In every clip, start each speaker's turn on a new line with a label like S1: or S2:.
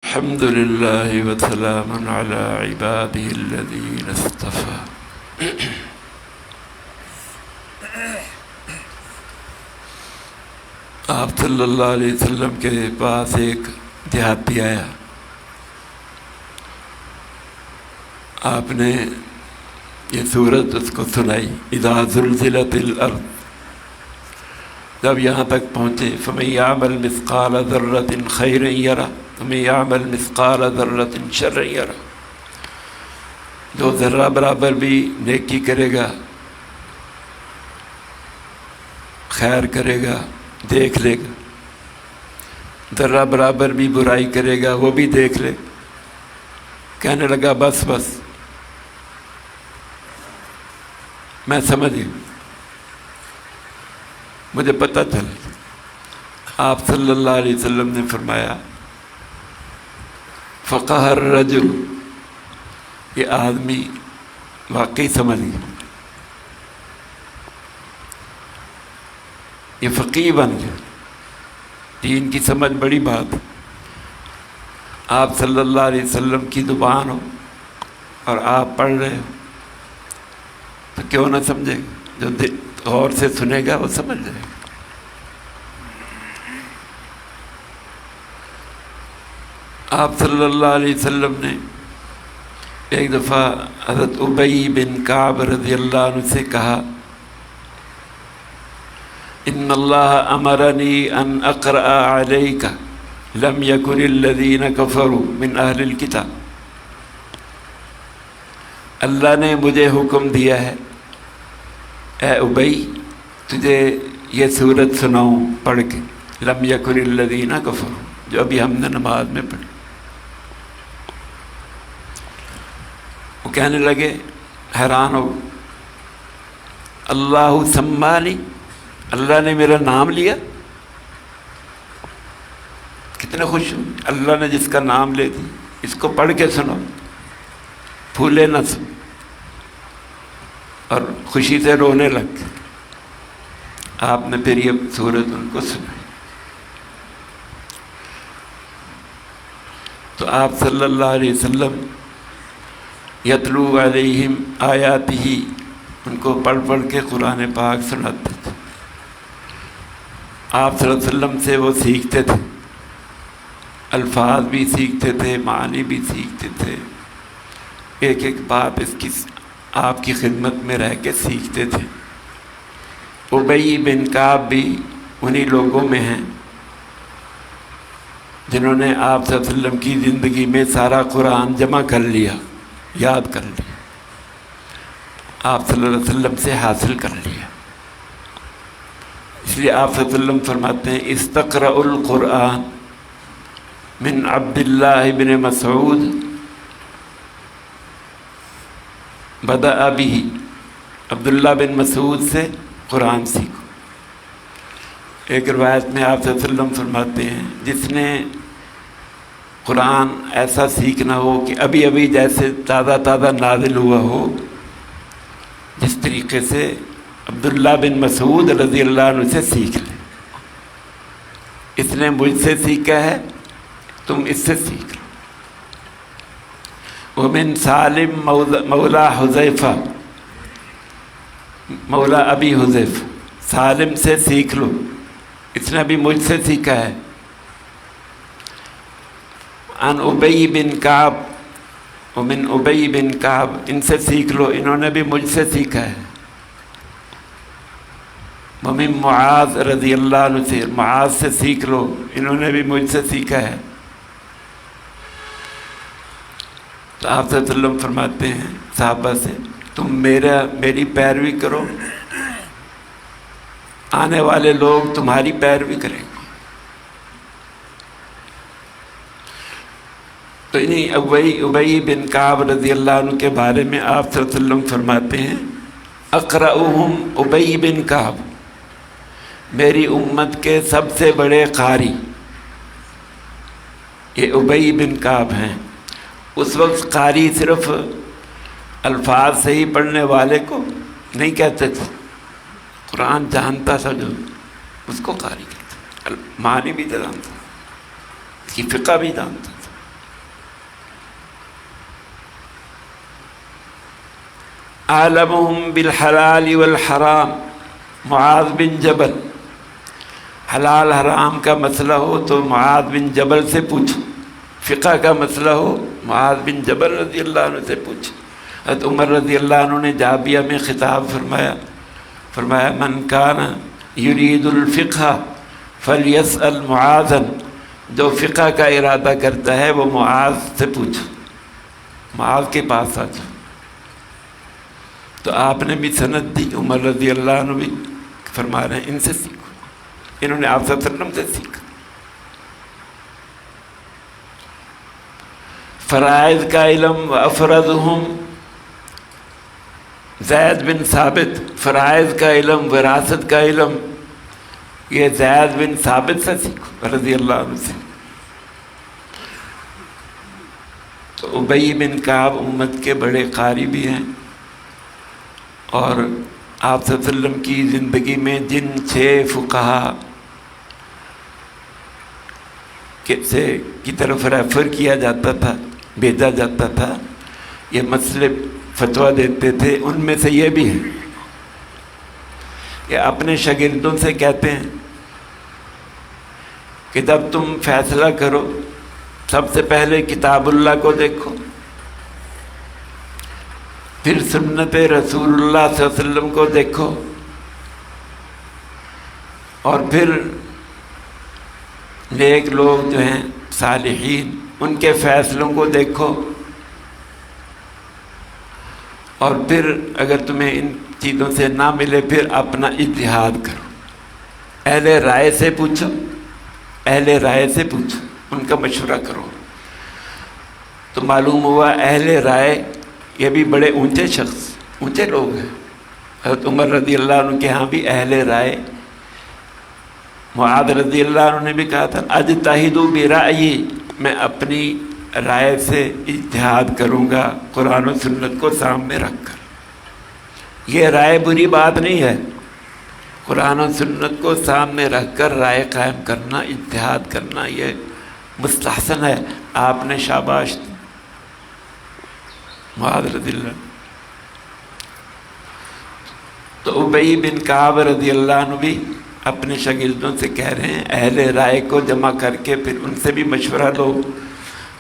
S1: الحمد لله وسلام على عباده الذين اصطفى۔ آپ صلی اللہ علیہ وسلم کے پاس ایک دیہاتی آیا، آپ نے یہ سورت اس کو سنائی، اذا زلزلت الارض۔ جب یہاں تک پہنچے فمن یعمل مثقال ذرۃ خیرا یرہ ومن یعمل مثقال ذرۃ شرا یرہ، جو ذرہ برابر بھی نیکی کرے گا، خیر کرے گا، دیکھ لے گا، ذرہ برابر بھی برائی کرے گا، وہ بھی دیکھ لے۔ کہنے لگا بس بس میں سمجھ گیا، مجھے پتہ چل۔ آپ صلی اللہ علیہ وسلم نے فرمایا فقہ الرجل، یہ آدمی واقعی سمجھ گیا، یہ فقیہ بن گیا، دین کی سمجھ بڑی بات۔ آپ صلی اللہ علیہ وسلم کی زبان ہو اور آپ پڑھ رہے ہو تو کیوں نہ سمجھے گا؟ جو غور سے سنے گا وہ سمجھ جائے گا۔ آپ صلی اللہ علیہ وسلم نے ایک دفعہ حضرت ابی بن کعب رضی اللہ عنہ سے کہا، ان اللہ امرنی ان اقرأ علیک لم یکن الذین کفروا من اہل الکتاب، اللہ نے مجھے حکم دیا ہے اے ابی تجھے یہ سورت سناؤں پڑھ کے، لم یکن الذین کفروا، جو ابھی ہم نے نماز میں پڑھی۔ وہ کہنے لگے، حیران ہو، اللہ سمانی، اللہ نے میرا نام لیا، کتنے خوش ہوں، اللہ نے جس کا نام لے دی، اس کو پڑھ کے سنو، پھولے نہ سن، اور خوشی سے رونے لگ گئے۔ آپ نے پھر یہ سورت ان کو سنائی۔ تو آپ صلی اللہ علیہ وسلم یتلو علیہم آیاتہ، ان کو پڑھ پڑھ کے قرآن پاک سناتے تھے۔ آپ صلی اللہ علیہ وسلم سے وہ سیکھتے تھے، الفاظ بھی سیکھتے تھے، معنی بھی سیکھتے تھے، ایک ایک بات اس کی آپ کی خدمت میں رہ کے سیکھتے تھے۔ ابی بن کعب بھی انہی لوگوں میں ہیں جنہوں نے آپ صلی اللہ علیہ وسلم کی زندگی میں سارا قرآن جمع کر لیا، یاد کر لیا، آپ صلی اللہ علیہ وسلم سے حاصل کر لیا۔ اس لیے آپ صلی اللہ علیہ وسلم فرماتے ہیں استقرأوا القرآن من عبداللہ بن مسعود بدأ به، عبداللہ بن مسعود سے قرآن سیکھو۔ ایک روایت میں آپ صلی اللہ علیہ وسلم فرماتے ہیں جس نے قرآن ایسا سیکھنا ہو کہ ابھی ابھی جیسے تازہ تازہ نازل ہوا ہو، جس طریقے سے عبداللہ بن مسعود رضی اللہ عنہ سے سیکھ لیں۔ اس نے مجھ سے سیکھا ہے، تم اس سے سیکھ لو۔ ومن سالم مولا حذیفہ، مولا ابی حذیفہ، سالم سے سیکھ لو، اس نے بھی مجھ سے سیکھا ہے۔ عن ابی بن کعب، ومن ابی بن کعب، ان سے سیکھ لو، انہوں نے بھی مجھ سے سیکھا ہے۔ ومن معاذ رضی اللہ عنہ سے، معاذ سے سیکھ لو، انہوں نے بھی مجھ سے سیکھا ہے۔ تو آپ صلی اللہ علیہ وسلم فرماتے ہیں صحابہ سے، تم میری پیروی کرو، آنے والے لوگ تمہاری پیروی کریں گے۔ تو انہیں ابی بن کعب رضی اللہ عنہ کے بارے میں آپ صلی اللہ علیہ وسلم فرماتے ہیں اقرأہم ابی بن کعب، میری امت کے سب سے بڑے قاری یہ ابی بن کعب ہیں۔ اس وقت قاری صرف الفاظ سے ہی پڑھنے والے کو نہیں کہتے تھے، قرآن جانتا تھا جو اس کو قاری کہتے، معنی بھی جانتا تھا، اس کی فقہ بھی جانتا تھا۔ عالمہم بالحلال والحرام معاذ بن جبل، حلال حرام کا مسئلہ ہو تو معاذ بن جبل سے پوچھو، فقہ کا مسئلہ ہو معاذ بن جبل رضی اللہ عنہ سے پوچھو۔ حضرت عمر رضی اللہ عنہ نے جابیہ میں خطاب فرمایا من کان یرید الفقہ فلیسأل معاذا، جو فقہ کا ارادہ کرتا ہے وہ معاذ سے پوچھو، معاذ کے پاس آ جاؤ۔ تو آپ نے بھی سند دی، عمر رضی اللہ عنہ بھی فرما رہے ہیں ان سے سیکھو، انہوں نے آپ صلی اللہ علیہ وسلم سے سیکھا۔ فرائض کا علم وافرضہم، زید بن ثابت، فرائض کا علم وراثت کا علم یہ زید بن ثابت سے سیکھو رضی اللہ عنہ سے۔ تو ابی بن کعب امت کے بڑے قاری بھی ہیں، اور آپ صلی اللہ علیہ وسلم کی زندگی میں جن 6 فقہا کی طرف ریفر کیا جاتا تھا، بھیجا جاتا تھا، یہ مسئلے فتویٰ دیتے تھے، ان میں سے یہ بھی ہے۔ یہ اپنے شاگردوں سے کہتے ہیں کہ جب تم فیصلہ کرو سب سے پہلے کتاب اللہ کو دیکھو، پھر سنت رسول اللہ صلی اللہ علیہ وسلم کو دیکھو، اور پھر نیک لوگ جو ہیں صالحین ان کے فیصلوں کو دیکھو، اور پھر اگر تمہیں ان چیزوں سے نہ ملے پھر اپنا اجتہاد کرو، اہل رائے سے پوچھو، اہل رائے سے پوچھو، ان کا مشورہ کرو۔ تو معلوم ہوا اہل رائے یہ بھی بڑے اونچے شخص، اونچے لوگ ہیں۔ حضرت عمر رضی اللہ عنہ کے ہاں بھی اہل رائے، معاذ رضی اللہ عنہ نے بھی کہا تھا اجتہد برأیی، میں اپنی رائے سے اجتہاد کروں گا قرآن و سنت کو سامنے رکھ کر۔ یہ رائے بری بات نہیں ہے، قرآن و سنت کو سامنے رکھ کر رائے قائم کرنا، اجتہاد کرنا یہ مستحسن ہے۔ آپ نے شاباش دی معاذ رضی اللہ عنہ۔ تو ابی بن کعب رضی اللہ عنہ بھی اپنے شاگردوں سے کہہ رہے ہیں اہل رائے کو جمع کر کے پھر ان سے بھی مشورہ لو،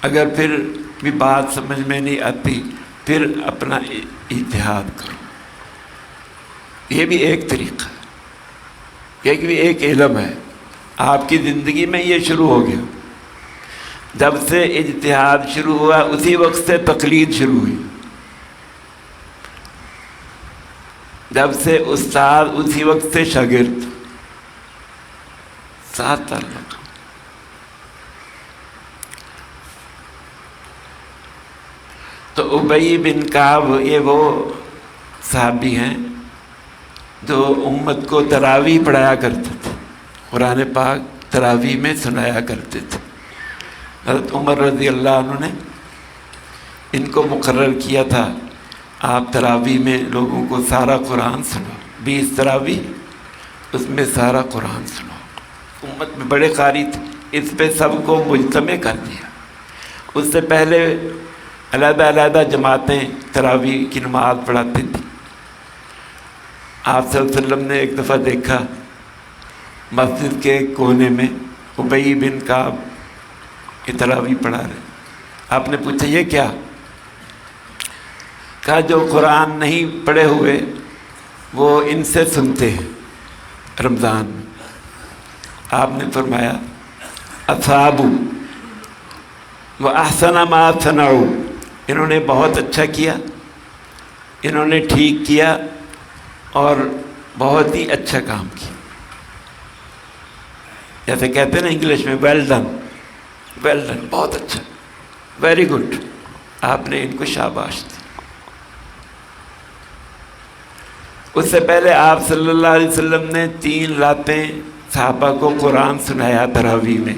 S1: اگر پھر بھی بات سمجھ میں نہیں آتی پھر اپنا اجتہاد کرو۔ یہ بھی ایک طریقہ ہے، یہ بھی ایک علم ہے۔ آپ کی زندگی میں یہ شروع ہو گیا، جب سے اجتہاد شروع ہوا اسی وقت سے تقلید شروع ہوئی، جب سے استاد اسی وقت سے شاگرد، 7 تعلق۔ تو ابی بن کعب یہ وہ صحابی ہیں جو امت کو تراویح پڑھایا کرتے تھے، قرآن پاک تراویح میں سنایا کرتے تھے۔ حضرت عمر رضی اللہ عنہ نے ان کو مقرر کیا تھا آپ تراویح میں لوگوں کو سارا قرآن سنو، 20 تراویح اس میں سارا قرآن سنو۔ امت میں بڑے قاری تھے، اس پہ سب کو مجتمع کر دیا۔ اس سے پہلے علیحدہ علیحدہ جماعتیں تراویح کی نماز پڑھاتی تھیں۔ آپ صلی اللہ علیہ وسلم نے ایک دفعہ دیکھا مسجد کے کونے میں ابی بن کعب کی تراویح پڑھا رہے۔ آپ نے پوچھا یہ کیا؟ کہا جو قرآن نہیں پڑھے ہوئے وہ ان سے سنتے ہیں رمضان میں۔ آپ نے فرمایا اصابوا واحسن ما صنعوا، انہوں نے بہت اچھا کیا، انہوں نے ٹھیک کیا اور بہت ہی اچھا کام کیا۔ جیسے کہتے ہیں نا انگلش میں ویل ڈن، ویل ڈن، بہت اچھا، ویری گڈ۔ آپ نے ان کو شاباش دی۔ اس سے پہلے آپ صلی اللہ علیہ وسلم نے 3 راتیں صحابہ کو قرآن سنایا تراویح میں،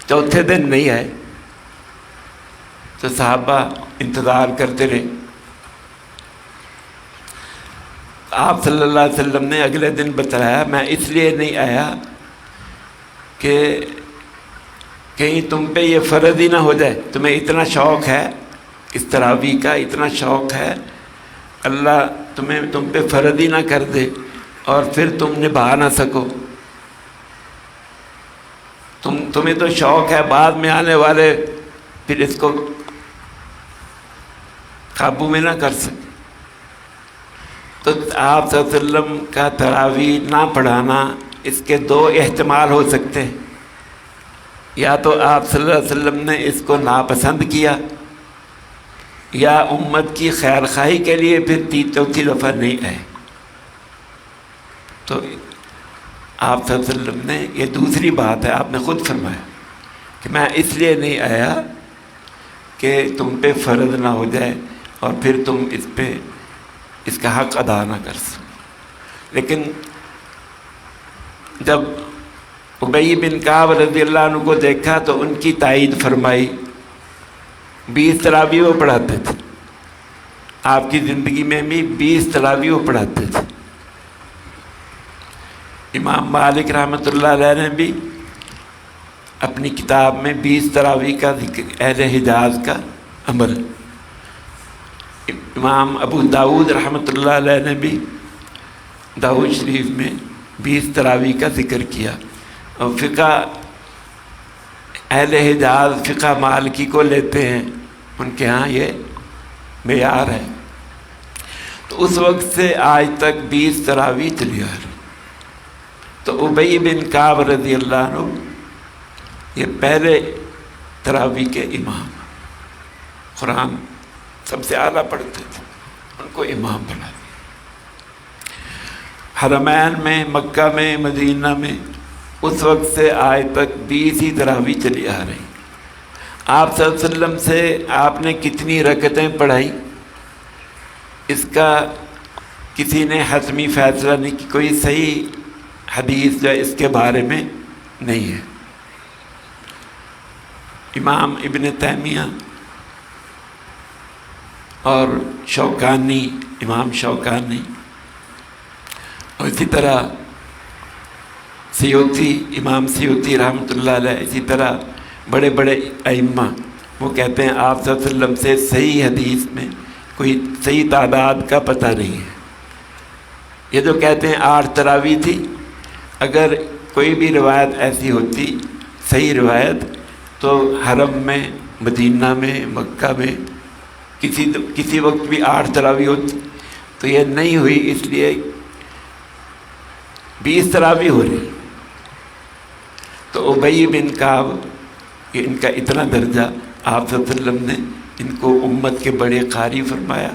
S1: چوتھے دن نہیں آئے تو صحابہ انتظار کرتے رہے۔ آپ صلی اللہ علیہ وسلم نے اگلے دن بتایا میں اس لیے نہیں آیا کہ کہیں تم پہ یہ فرض ہی نہ ہو جائے، تمہیں اتنا شوق ہے اس تراویح کا، اتنا شوق ہے، اللہ تم پہ فرض ہی نہ کر دے اور پھر تم نبھا نہ سکو. تمہیں تو شوق ہے بعد میں آنے والے پھر اس کو قابو میں نہ کر سکے. تو آپ صلی اللہ علیہ وسلم کا تراویح نہ پڑھانا، اس کے دو احتمال ہو سکتے ہیں. یا تو آپ صلی اللہ علیہ وسلم نے اس کو ناپسند کیا، یا امت کی خیر خواہی کے لیے پھر چوتھی دفعہ نہیں آئے. تو آپ صلی اللہ علیہ وسلم نے، یہ دوسری بات ہے، آپ نے خود فرمایا کہ میں اس لیے نہیں آیا کہ تم پہ فرض نہ ہو جائے اور پھر تم اس کا حق ادا نہ کر سکو. لیکن جب ابی بن کعب رضی اللہ عنہ کو دیکھا تو ان کی تائید فرمائی. 20 تراویح وہ پڑھاتے تھے، آپ کی زندگی میں بھی 20 تراویح وہ پڑھاتے تھے. امام مالک رحمۃ اللہ علیہ نے بھی اپنی کتاب میں 20 تراویح کا ذکر، اہل حجاز کا عمل. امام ابو داؤد رحمۃ اللہ علیہ نے بھی داؤد شریف میں 20 تراویح کا ذکر کیا. اور فقہ اہل حجاز فقہ مالکی کو لیتے ہیں، ان کے ہاں یہ معیار ہے. تو اس وقت سے آج تک 20 تراویح چلی آ رہی. تو ابی بن کعب رضی اللہ عنہ یہ پہلے تراویح کے امام، قرآن سب سے اعلیٰ پڑھتے تھے، ان کو امام بنا دیا. حرمین میں، مکہ میں، مدینہ میں اس وقت سے آج تک 20 ہی تراویح چلی آ رہی. آپ صلی اللہ علیہ وسلم سے آپ نے کتنی رکعتیں پڑھائی اس کا کسی نے حتمی فیصلہ نہیں کی. کوئی صحیح حدیث جو اس کے بارے میں نہیں ہے. امام ابن تیمیہ اور شوکانی، امام شوکانی، اور اسی طرح سیوطی، امام سیوطی رحمۃ اللہ علیہ، اسی طرح بڑے بڑے ائمہ، وہ کہتے ہیں آپ صلی اللہ علیہ وسلم سے صحیح حدیث میں کوئی صحیح تعداد کا پتہ نہیں ہے. یہ جو کہتے ہیں 8 تراویح تھی، اگر کوئی بھی روایت ایسی ہوتی صحیح روایت تو حرم میں، مدینہ میں، مکہ میں کسی وقت بھی 8 تراویح ہوتی. تو یہ نہیں ہوئی، اس لیے 20 تراویح ہو رہی. تو ابی بن کعب، ان کا اتنا درجہ، آپ صلی اللہ علیہ وسلم نے ان کو امت کے بڑے قاری فرمایا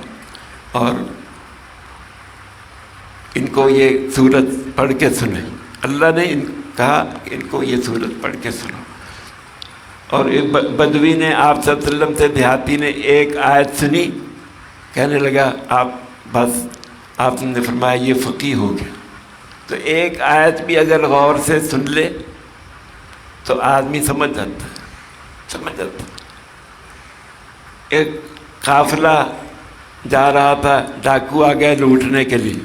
S1: اور ان کو یہ سورت پڑھ کے سنے. اللہ نے کہا کہ ان کو یہ سورت پڑھ کے سنو. اور ایک بدوی نے آپ صلی اللہ علیہ وسلم سے، دیہاتی نے ایک آیت سنی، کہنے لگا آپ نے فرمایا یہ فقیہ ہو گیا. تو ایک آیت بھی اگر غور سے سن لے تو آدمی سمجھ جاتا. ایک قافلہ جا رہا تھا، ڈاکو آ گئے لوٹنے کے لیے،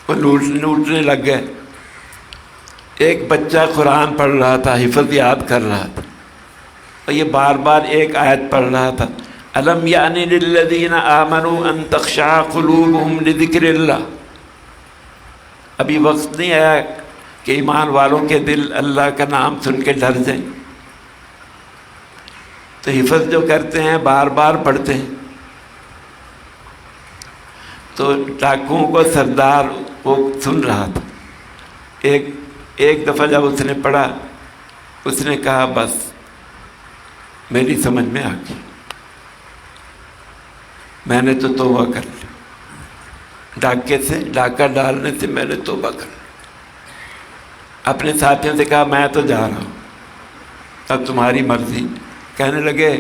S1: وہ لوٹنے لگ گئے. ایک بچہ قرآن پڑھ رہا تھا، حفظ یاد کر رہا تھا، اور یہ بار بار ایک آیت پڑھ رہا تھا، الم یعن للذین آمنوا ان تخشع قلوبہم لذکر اللہ. ابھی وقت نہیں آیا کہ ایمان والوں کے دل اللہ کا نام سن کے ڈر جائیں. تو حفظ جو کرتے ہیں بار بار پڑھتے ہیں. تو ڈاکوؤں کو سردار وہ سن رہا تھا. ایک دفعہ جب اس نے پڑھا، اس نے کہا بس میری سمجھ میں آ گئی، میں نے تو توبہ کر لی، ڈاکہ ڈالنے سے میں نے توبہ کر لی. اپنے ساتھیوں سے کہا میں تو جا رہا ہوں، اب تمہاری مرضی. کہنے لگے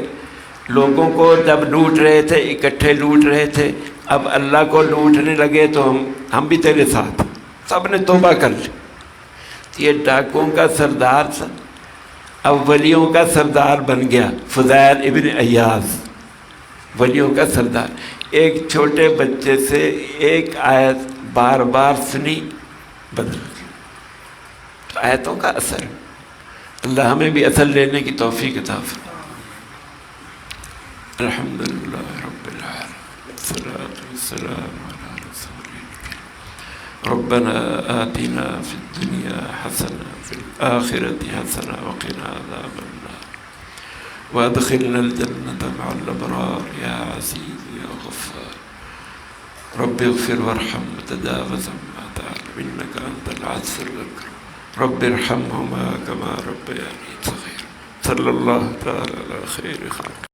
S1: لوگوں کو جب لوٹ رہے تھے، اکٹھے لوٹ رہے تھے، اب اللہ کو لوٹنے لگے تو ہم بھی تیرے ساتھ. سب نے توبہ کر لی. یہ ڈاکوؤں کا سردار تھا، اب ولیوں کا سردار بن گیا. فضیل ابن عیاض ولیوں کا سردار. ایک چھوٹے بچے سے ایک آیت بار بار سنی، بدل گئی. تو آیتوں کا اثر، اللہ ہمیں بھی اثر لینے کی توفیق عطا فرمائے. الحمدللہ رب العالمین. والصلاة والسلام على رسول الكريم. ربنا آتنا في الدنيا حسنة وفي الآخرة حسنة وقنا عذاب النار وأدخلنا الجنة مع الأبرار يا عزيز يا غفار. رب اغفر وارحم وتجاوز عما تعلم إنك أنت العزيز الأكرم. رب ارحمهما كما ربياني صغيرا. صلى الله تعالى على خير خلق.